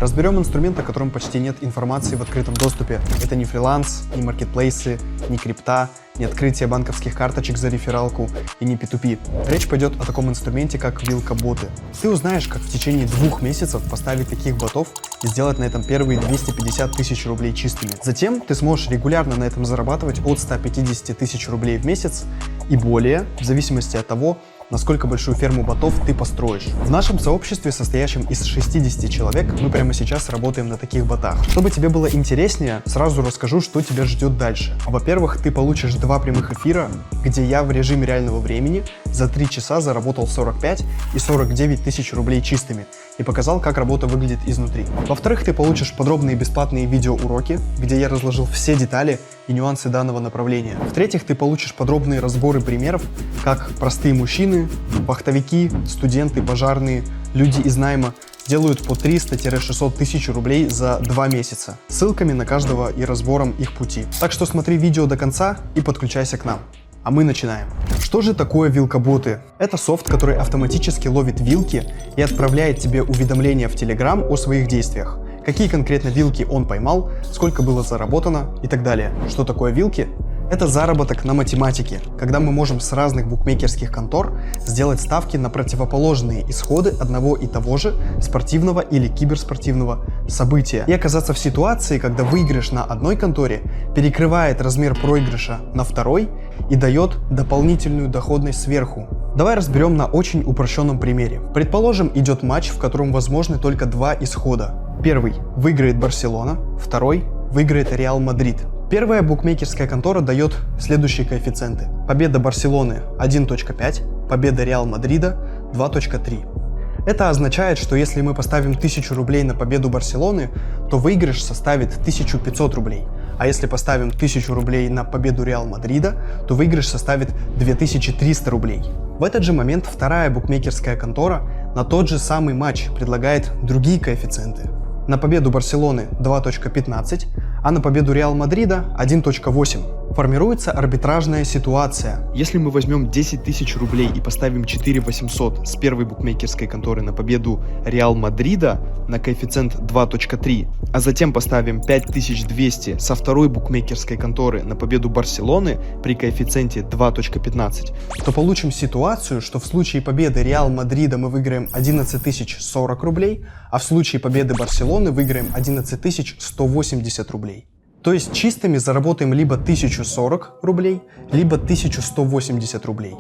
Разберем инструмент, о котором почти нет информации в открытом доступе. Это не фриланс, не маркетплейсы, не крипта, не открытие банковских карточек за рефералку и не P2P. Речь пойдет о таком инструменте, как вилка-боты. Ты узнаешь, как в течение 2 месяцев поставить таких ботов и сделать на этом первые 250 тысяч рублей чистыми. Затем ты сможешь регулярно на этом зарабатывать от 150 тысяч рублей в месяц и более, в зависимости от того, насколько большую ферму ботов ты построишь. В нашем сообществе, состоящем из 60 человек, мы прямо сейчас работаем на таких ботах. Чтобы тебе было интереснее, сразу расскажу, что тебя ждет дальше. Во-первых, ты получишь 2 прямых эфира, где я в режиме реального времени за 3 часа заработал 45 и 49 тысяч рублей чистыми и показал, как работа выглядит изнутри. Во-вторых, ты получишь подробные бесплатные видеоуроки, где я разложил все детали и нюансы данного направления. В-третьих, ты получишь подробные разборы примеров, как простые мужчины, вахтовики, студенты, пожарные, люди из найма делают по 300-600 тысяч рублей за 2 месяца, ссылками на каждого и разбором их пути. Так что смотри видео до конца и подключайся к нам. А мы начинаем. Что же такое вилка-боты? Это софт, который автоматически ловит вилки и отправляет тебе уведомления в Telegram о своих действиях. Какие конкретно вилки он поймал, сколько было заработано и так далее. Что такое вилки? Это заработок на математике, когда мы можем с разных букмекерских контор сделать ставки на противоположные исходы одного и того же спортивного или киберспортивного события и оказаться в ситуации, когда выигрыш на одной конторе перекрывает размер проигрыша на второй и дает дополнительную доходность сверху. Давай разберем на очень упрощенном примере. Предположим, идет матч, в котором возможны только 2 исхода. Первый – выиграет Барселона, второй – выиграет Реал Мадрид. Первая букмекерская контора дает следующие коэффициенты. Победа Барселоны 1.5, победа Реал Мадрида 2.3. Это означает, что если мы поставим 1000 рублей на победу Барселоны, то выигрыш составит 1500 рублей. А если поставим 1000 рублей на победу Реал Мадрида, то выигрыш составит 2300 рублей. В этот же момент вторая букмекерская контора на тот же самый матч предлагает другие коэффициенты. На победу Барселоны 2.15, а на победу Реал Мадрида 1.8. Формируется арбитражная ситуация. Если мы возьмем 10 тысяч рублей и поставим 4800 с первой букмекерской конторы на победу Реал Мадрида на коэффициент 2.3, а затем поставим 5200 со второй букмекерской конторы на победу Барселоны при коэффициенте 2.15, то получим ситуацию, что в случае победы Реал Мадрида мы выиграем 11 040 рублей, а в случае победы Барселоны выиграем 11 180 рублей. То есть чистыми заработаем либо 1040 рублей, либо 1180 рублей.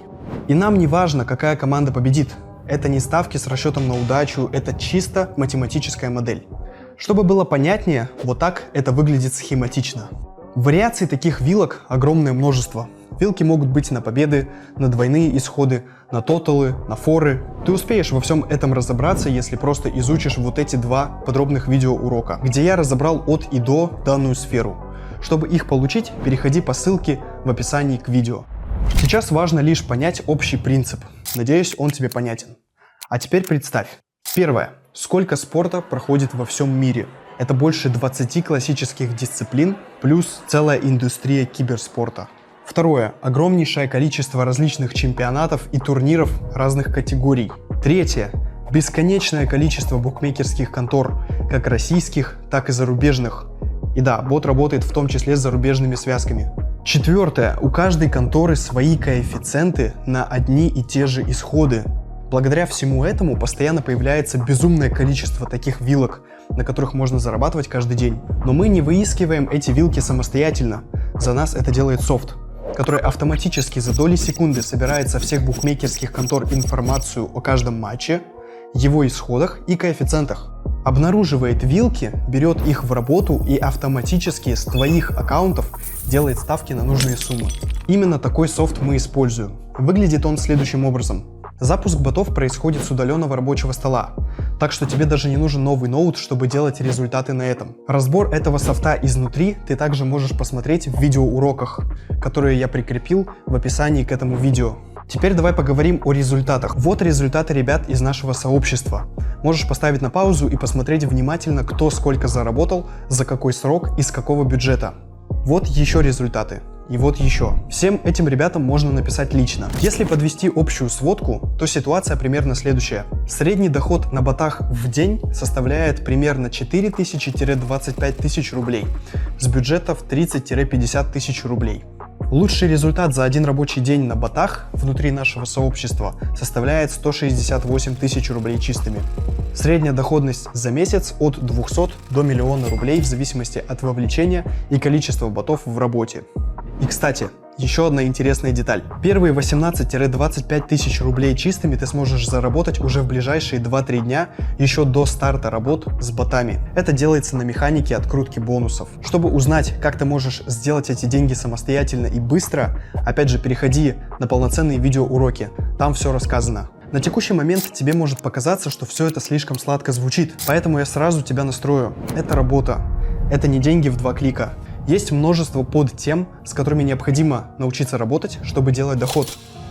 И нам не важно, какая команда победит. Это не ставки с расчетом на удачу, это чисто математическая модель. Чтобы было понятнее, вот так это выглядит схематично. Вариаций таких вилок огромное множество. Вилки могут быть на победы, на двойные исходы, на тоталы, на форы. Ты успеешь во всем этом разобраться, если просто изучишь вот эти 2 подробных видеоурока, где я разобрал от и до данную сферу. Чтобы их получить, переходи по ссылке в описании к видео. Сейчас важно лишь понять общий принцип. Надеюсь, он тебе понятен. А теперь представь. Первое. Сколько спорта проходит во всем мире? Это больше 20 классических дисциплин, плюс целая индустрия киберспорта. Второе. Огромнейшее количество различных чемпионатов и турниров разных категорий. Третье. Бесконечное количество букмекерских контор, как российских, так и зарубежных. И да, бот работает в том числе с зарубежными связками. Четвертое. У каждой конторы свои коэффициенты на одни и те же исходы. Благодаря всему этому постоянно появляется безумное количество таких вилок, на которых можно зарабатывать каждый день. Но мы не выискиваем эти вилки самостоятельно. За нас это делает софт, который автоматически за доли секунды собирает со всех букмекерских контор информацию о каждом матче, его исходах и коэффициентах. Обнаруживает вилки, берет их в работу и автоматически с твоих аккаунтов делает ставки на нужные суммы. Именно такой софт мы используем. Выглядит он следующим образом. Запуск ботов происходит с удаленного рабочего стола, так что тебе даже не нужен новый ноут, чтобы делать результаты на этом. Разбор этого софта изнутри ты также можешь посмотреть в видеоуроках, которые я прикрепил в описании к этому видео. Теперь давай поговорим о результатах. Вот результаты ребят из нашего сообщества. Можешь поставить на паузу и посмотреть внимательно, кто сколько заработал, за какой срок и с какого бюджета. Вот еще результаты. И вот еще. Всем этим ребятам можно написать лично. Если подвести общую сводку, то ситуация примерно следующая. Средний доход на ботах в день составляет примерно 4000-25 тысяч рублей с бюджета в 30-50 тысяч рублей. Лучший результат за один рабочий день на ботах внутри нашего сообщества составляет 168 тысяч рублей чистыми. Средняя доходность за месяц от 200 до 1 000 000 рублей в зависимости от вовлечения и количества ботов в работе. И, кстати, еще одна интересная деталь. Первые 18-25 тысяч рублей чистыми ты сможешь заработать уже в ближайшие 2-3 дня, еще до старта работ с ботами. Это делается на механике открутки бонусов. Чтобы узнать, как ты можешь сделать эти деньги самостоятельно и быстро, опять же, переходи на полноценные видеоуроки. Там все рассказано. На текущий момент тебе может показаться, что все это слишком сладко звучит, поэтому я сразу тебя настрою. Это работа. Это не деньги в 2 клика. Есть множество подтем, с которыми необходимо научиться работать, чтобы делать доход.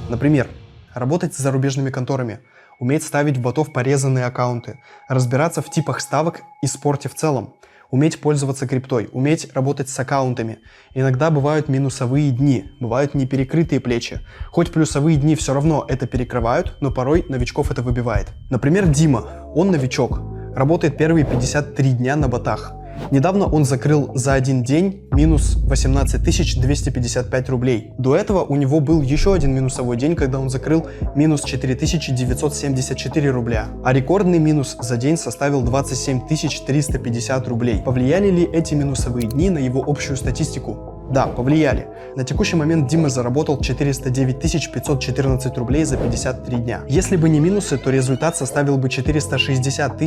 Например, работать с зарубежными конторами, уметь ставить в ботов порезанные аккаунты, разбираться в типах ставок и спорте в целом, уметь пользоваться криптой, уметь работать с аккаунтами. Иногда бывают минусовые дни, бывают неперекрытые плечи. Хоть плюсовые дни все равно это перекрывают, но порой новичков это выбивает. Например, Дима, он новичок, работает первые 53 дня на ботах. Недавно он закрыл за один день минус 18 255 рублей. До этого у него был еще один минусовой день, когда он закрыл минус 4974 рубля. А рекордный минус за день составил 27 350 рублей. Повлияли ли эти минусовые дни на его общую статистику? Да, повлияли. На текущий момент Дима заработал 409 514 рублей за 53 дня. Если бы не минусы, то результат составил бы 460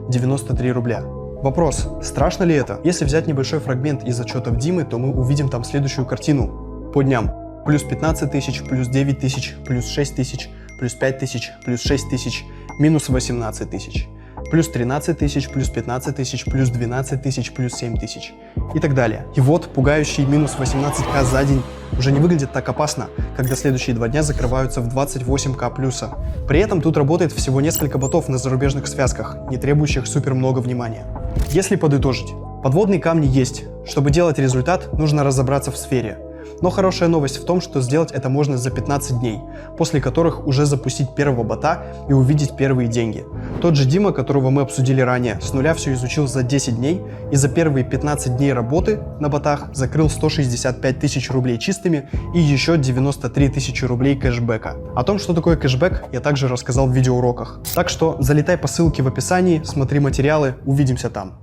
093 рубля. Вопрос, страшно ли это? Если взять небольшой фрагмент из отчетов Димы, то мы увидим там следующую картину. По дням. Плюс 15 тысяч, плюс 9 тысяч, плюс 6 тысяч, плюс 5 тысяч, плюс 6 тысяч, минус 18 тысяч. Плюс 13 тысяч, плюс 15 тысяч, плюс 12 тысяч, плюс 7 тысяч. И так далее. И вот пугающий минус 18к за день уже не выглядит так опасно, когда следующие 2 дня закрываются в 28к плюса. При этом тут работает всего несколько ботов на зарубежных связках, не требующих супер много внимания. Если подытожить, подводные камни есть. Чтобы делать результат, нужно разобраться в сфере. Но хорошая новость в том, что сделать это можно за 15 дней, после которых уже запустить первого бота и увидеть первые деньги. Тот же Дима, которого мы обсудили ранее, с нуля все изучил за 10 дней и за первые 15 дней работы на ботах закрыл 165 тысяч рублей чистыми и еще 93 тысячи рублей кэшбэка. О том, что такое кэшбэк, я также рассказал в видеоуроках. Так что залетай по ссылке в описании, смотри материалы, увидимся там.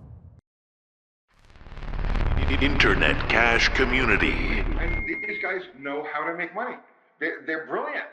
Internet Cash Community. And these guys know how to make money. They're brilliant.